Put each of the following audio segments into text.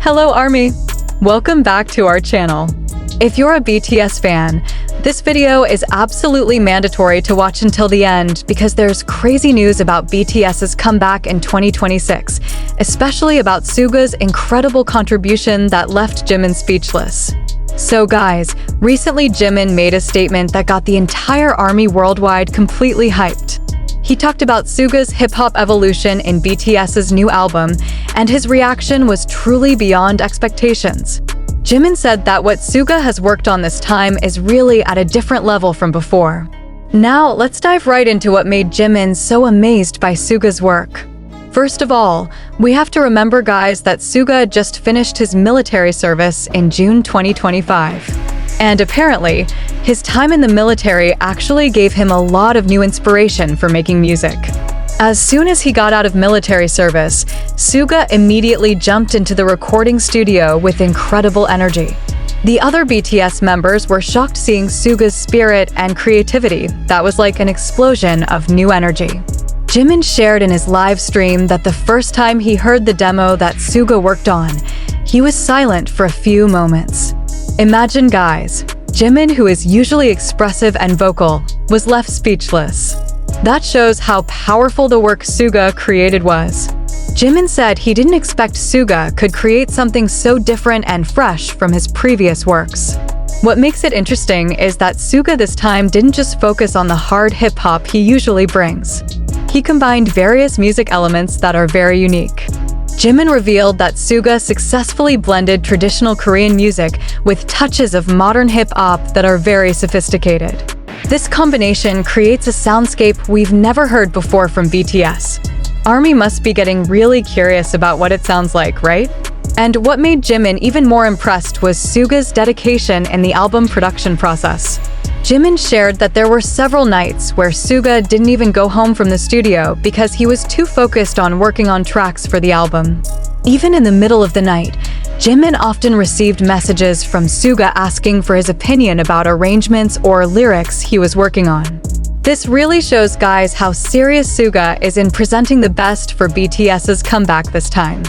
Hello ARMY! Welcome back to our channel. If you're a BTS fan, this video is absolutely mandatory to watch until the end because there's crazy news about BTS's comeback in 2026, especially about Suga's incredible contribution that left Jimin speechless. So guys, recently Jimin made a statement that got the entire ARMY worldwide completely hyped. He talked about Suga's hip-hop evolution in BTS's new album, and his reaction was truly beyond expectations. Jimin said that what Suga has worked on this time is really at a different level from before. Now, let's dive right into what made Jimin so amazed by Suga's work. First of all, we have to remember, guys, that Suga just finished his military service in June 2025. And apparently, his time in the military actually gave him a lot of new inspiration for making music. As soon as he got out of military service, Suga immediately jumped into the recording studio with incredible energy. The other BTS members were shocked seeing Suga's spirit and creativity that was like an explosion of new energy. Jimin shared in his live stream that the first time he heard the demo that Suga worked on, he was silent for a few moments. Imagine, guys, Jimin, who is usually expressive and vocal, was left speechless. That shows how powerful the work Suga created was. Jimin said he didn't expect Suga could create something so different and fresh from his previous works. What makes it interesting is that Suga this time didn't just focus on the hard hip-hop he usually brings. He combined various music elements that are very unique. Jimin revealed that Suga successfully blended traditional Korean music with touches of modern hip-hop that are very sophisticated. This combination creates a soundscape we've never heard before from BTS. ARMY must be getting really curious about what it sounds like, right? And what made Jimin even more impressed was Suga's dedication in the album production process. Jimin shared that there were several nights where Suga didn't even go home from the studio because he was too focused on working on tracks for the album. Even in the middle of the night, Jimin often received messages from Suga asking for his opinion about arrangements or lyrics he was working on. This really shows, guys, how serious Suga is in presenting the best for BTS's comeback this time.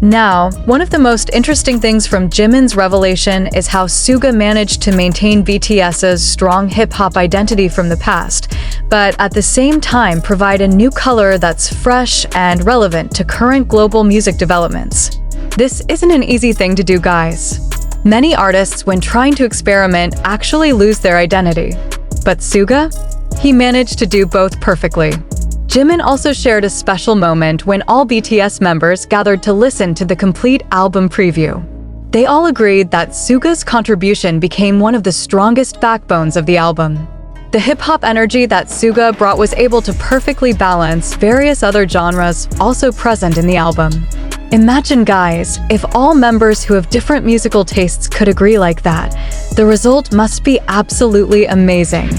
Now, one of the most interesting things from Jimin's revelation is how Suga managed to maintain BTS's strong hip-hop identity from the past, but at the same time provide a new color that's fresh and relevant to current global music developments. This isn't an easy thing to do, guys. Many artists, when trying to experiment, actually lose their identity. But Suga? He managed to do both perfectly. Jimin also shared a special moment when all BTS members gathered to listen to the complete album preview. They all agreed that Suga's contribution became one of the strongest backbones of the album. The hip-hop energy that Suga brought was able to perfectly balance various other genres also present in the album. Imagine, guys, if all members who have different musical tastes could agree like that. The result must be absolutely amazing.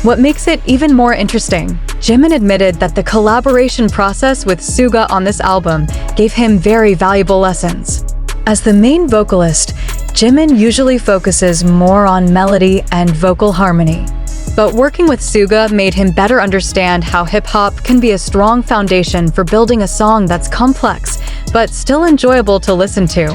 What makes it even more interesting, Jimin admitted that the collaboration process with Suga on this album gave him very valuable lessons. As the main vocalist, Jimin usually focuses more on melody and vocal harmony. But working with Suga made him better understand how hip-hop can be a strong foundation for building a song that's complex, but still enjoyable to listen to.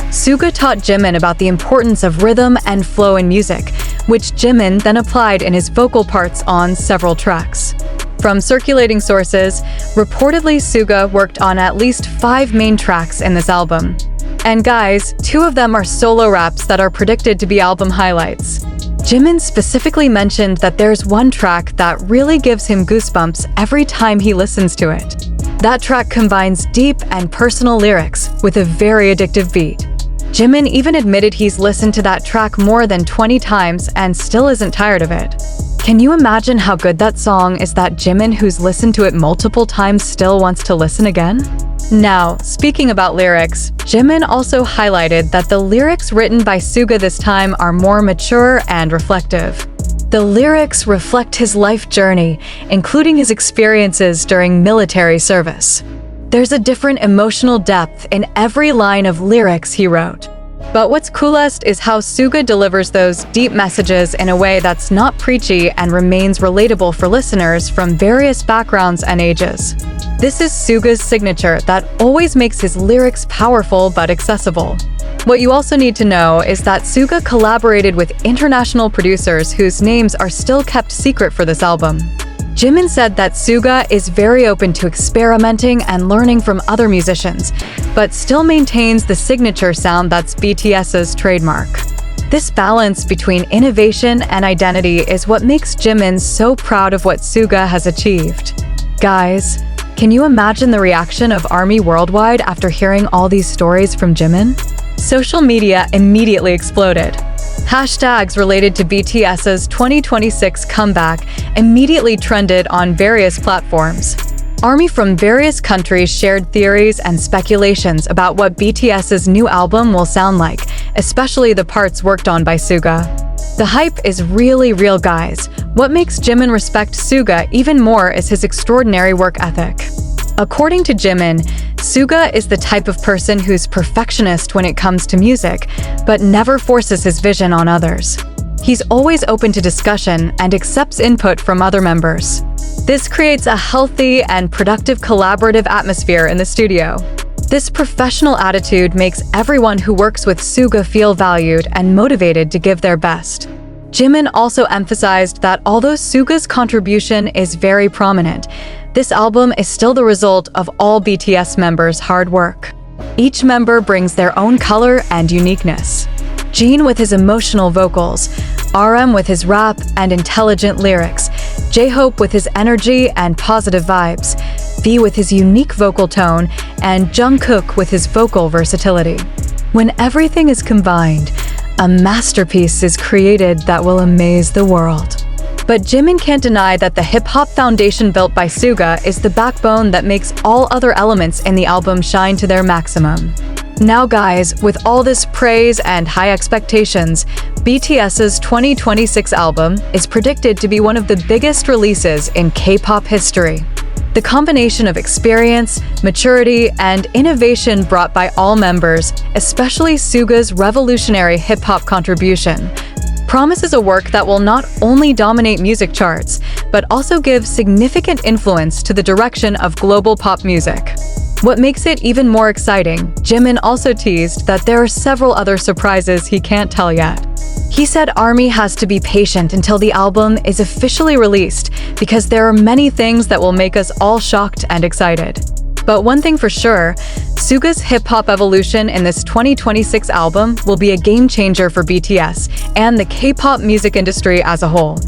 Suga taught Jimin about the importance of rhythm and flow in music, which Jimin then applied in his vocal parts on several tracks. From circulating sources, reportedly Suga worked on at least 5 main tracks in this album. And guys, 2 of them are solo raps that are predicted to be album highlights. Jimin specifically mentioned that there's one track that really gives him goosebumps every time he listens to it. That track combines deep and personal lyrics with a very addictive beat. Jimin even admitted he's listened to that track more than 20 times and still isn't tired of it. Can you imagine how good that song is that Jimin, who's listened to it multiple times, still wants to listen again? Now, speaking about lyrics, Jimin also highlighted that the lyrics written by Suga this time are more mature and reflective. The lyrics reflect his life journey, including his experiences during military service. There's a different emotional depth in every line of lyrics he wrote. But what's coolest is how Suga delivers those deep messages in a way that's not preachy and remains relatable for listeners from various backgrounds and ages. This is Suga's signature that always makes his lyrics powerful but accessible. What you also need to know is that Suga collaborated with international producers whose names are still kept secret for this album. Jimin said that Suga is very open to experimenting and learning from other musicians, but still maintains the signature sound that's BTS's trademark. This balance between innovation and identity is what makes Jimin so proud of what Suga has achieved. Guys, can you imagine the reaction of ARMY worldwide after hearing all these stories from Jimin? Social media immediately exploded. Hashtags related to BTS's 2026 comeback immediately trended on various platforms. ARMY from various countries shared theories and speculations about what BTS's new album will sound like, especially the parts worked on by Suga. The hype is really real, guys. What makes Jimin respect Suga even more is his extraordinary work ethic. According to Jimin, Suga is the type of person who's perfectionist when it comes to music, but never forces his vision on others. He's always open to discussion and accepts input from other members. This creates a healthy and productive collaborative atmosphere in the studio. This professional attitude makes everyone who works with Suga feel valued and motivated to give their best. Jimin also emphasized that although Suga's contribution is very prominent, this album is still the result of all BTS members' hard work. Each member brings their own color and uniqueness. Jin with his emotional vocals, RM with his rap and intelligent lyrics, J-Hope with his energy and positive vibes, V with his unique vocal tone, and Jungkook with his vocal versatility. When everything is combined, a masterpiece is created that will amaze the world. But Jimin can't deny that the hip-hop foundation built by Suga is the backbone that makes all other elements in the album shine to their maximum. Now guys, with all this praise and high expectations, BTS's 2026 album is predicted to be one of the biggest releases in K-pop history. The combination of experience, maturity, and innovation brought by all members, especially Suga's revolutionary hip-hop contribution, promises a work that will not only dominate music charts, but also give significant influence to the direction of global pop music. What makes it even more exciting, Jimin also teased that there are several other surprises he can't tell yet. He said ARMY has to be patient until the album is officially released because there are many things that will make us all shocked and excited. But one thing for sure, Suga's hip-hop evolution in this 2026 album will be a game-changer for BTS and the K-pop music industry as a whole.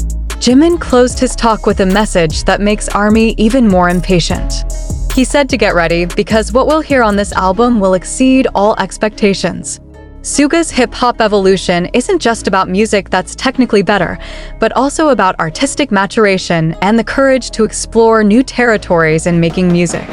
Jimin closed his talk with a message that makes ARMY even more impatient. He said to get ready because what we'll hear on this album will exceed all expectations. Suga's hip-hop evolution isn't just about music that's technically better, but also about artistic maturation and the courage to explore new territories in making music.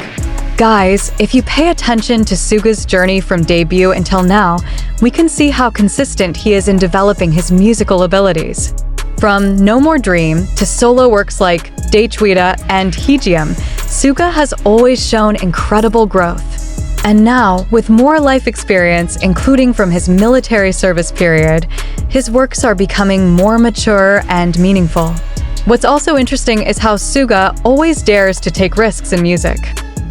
Guys, if you pay attention to Suga's journey from debut until now, we can see how consistent he is in developing his musical abilities. From No More Dream to solo works like Daechwita and Hygeum, Suga has always shown incredible growth. And now, with more life experience, including from his military service period, his works are becoming more mature and meaningful. What's also interesting is how Suga always dares to take risks in music.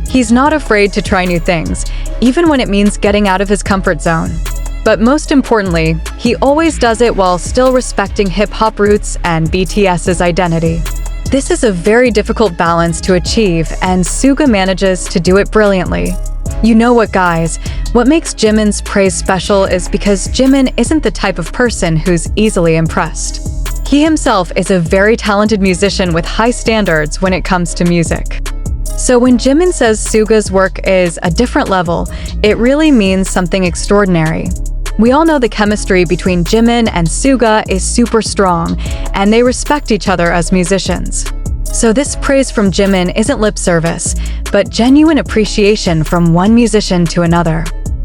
He's not afraid to try new things, even when it means getting out of his comfort zone. But most importantly, he always does it while still respecting hip-hop roots and BTS's identity. This is a very difficult balance to achieve, and Suga manages to do it brilliantly. You know what, guys? What makes Jimin's praise special is because Jimin isn't the type of person who's easily impressed. He himself is a very talented musician with high standards when it comes to music. So when Jimin says Suga's work is a different level, it really means something extraordinary. We all know the chemistry between Jimin and Suga is super strong, and they respect each other as musicians. So this praise from Jimin isn't lip service, but genuine appreciation from one musician to another.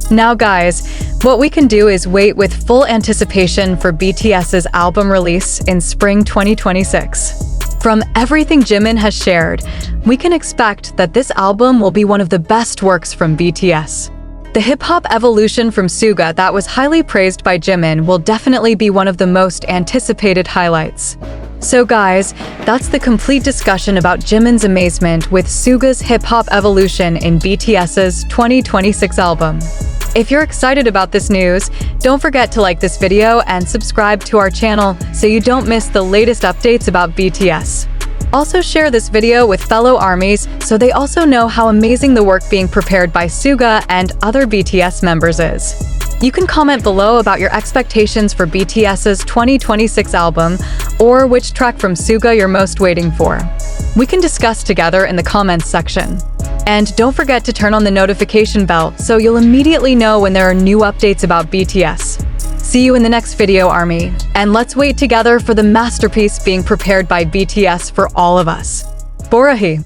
Now guys, what we can do is wait with full anticipation for BTS's album release in spring 2026. From everything Jimin has shared, we can expect that this album will be one of the best works from BTS. The hip-hop evolution from Suga that was highly praised by Jimin will definitely be one of the most anticipated highlights. So guys, that's the complete discussion about Jimin's amazement with Suga's hip-hop evolution in BTS's 2026 album. If you're excited about this news, don't forget to like this video and subscribe to our channel so you don't miss the latest updates about BTS. Also share this video with fellow ARMYs so they also know how amazing the work being prepared by Suga and other BTS members is. You can comment below about your expectations for BTS's 2026 album or which track from Suga you're most waiting for. We can discuss together in the comments section. And don't forget to turn on the notification bell so you'll immediately know when there are new updates about BTS. See you in the next video, ARMY, and let's wait together for the masterpiece being prepared by BTS for all of us. Borahi.